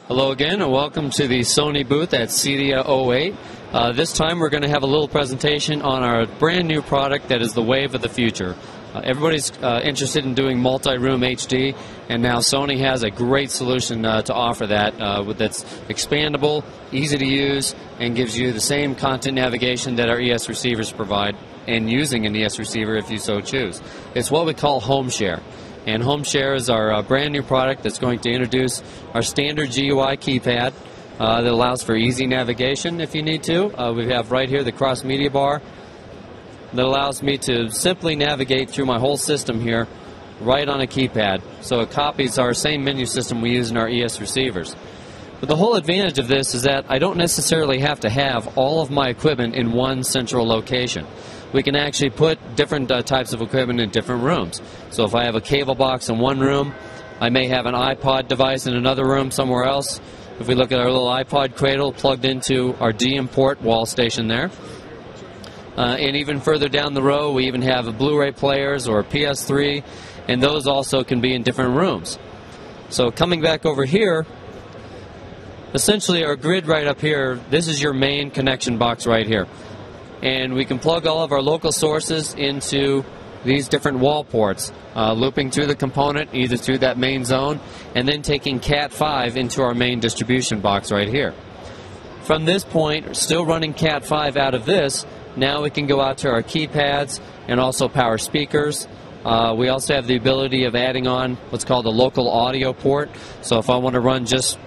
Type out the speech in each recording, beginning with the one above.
Hello again, and welcome to the Sony booth at CEDIA 08. This time we're going to have a little presentation on our brand new product that is the wave of the future. Everybody's interested in doing multi-room HD, and now Sony has a great solution to offer that that's expandable, easy to use, and gives you the same content navigation that our ES receivers provide, and using an ES receiver if you so choose. It's what we call Home Share. And Home Share is our brand new product that's going to introduce our standard GUI keypad that allows for easy navigation if you need to. We have right here the cross media bar that allows me to simply navigate through my whole system here right on a keypad. So it copies our same menu system we use in our ES receivers. But the whole advantage of this is that I don't necessarily have to have all of my equipment in one central location. We can actually put different types of equipment in different rooms. So if I have a cable box in one room, I may have an iPod device in another room somewhere else. If we look at our little iPod cradle plugged into our DM port wall station there. And even further down the row, we even have Blu-ray players or PS3, and those also can be in different rooms. So coming back over here, essentially our grid right up here, this is your main connection box right here. And we can plug all of our local sources into these different wall ports, looping through the component either through that main zone and then taking Cat5 into our main distribution box right here. From this point, still running Cat5 out of this, now we can go out to our keypads and also power speakers. We also have the ability of adding on what's called a local audio port. So if I want to run just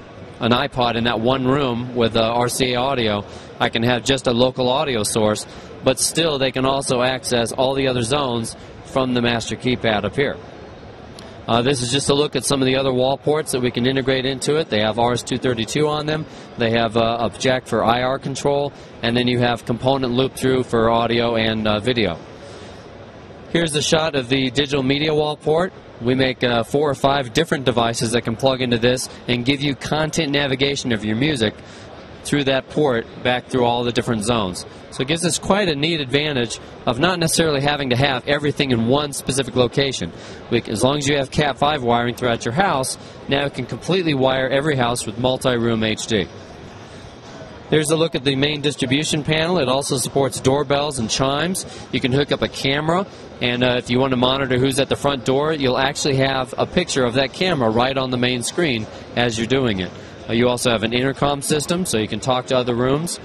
an iPod in that one room with RCA audio, I can have just a local audio source, but still they can also access all the other zones from the master keypad up here. This is just a look at some of the other wall ports that we can integrate into it. They have RS-232 on them. They have a jack for IR control, and then you have component loop through for audio and video. Here's the shot of the digital media wall port. We make 4 or 5 different devices that can plug into this and give you content navigation of your music through that port back through all the different zones. So it gives us quite a neat advantage of not necessarily having to have everything in one specific location. As long as you have Cat5 wiring throughout your house, now you can completely wire every house with multi-room HD. There's a look at the main distribution panel. It also supports doorbells and chimes. You can hook up a camera, and if you want to monitor who's at the front door, you'll actually have a picture of that camera right on the main screen as you're doing it. You also have an intercom system, so you can talk to other rooms.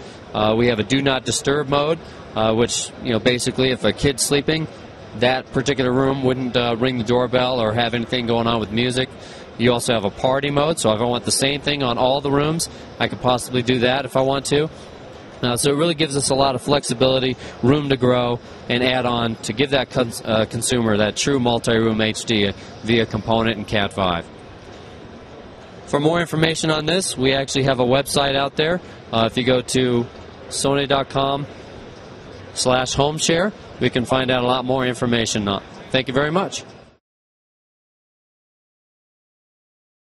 We have a do not disturb mode, which, basically if a kid's sleeping, that particular room wouldn't ring the doorbell or have anything going on with music. You also have a party mode, so if I want the same thing on all the rooms, I could possibly do that if I want to. So it really gives us a lot of flexibility, room to grow, and add on to give that consumer that true multi-room HD via component and Cat5. For more information on this, we actually have a website out there. If you go to sony.com/homeshare, we can find out a lot more information. Thank you very much.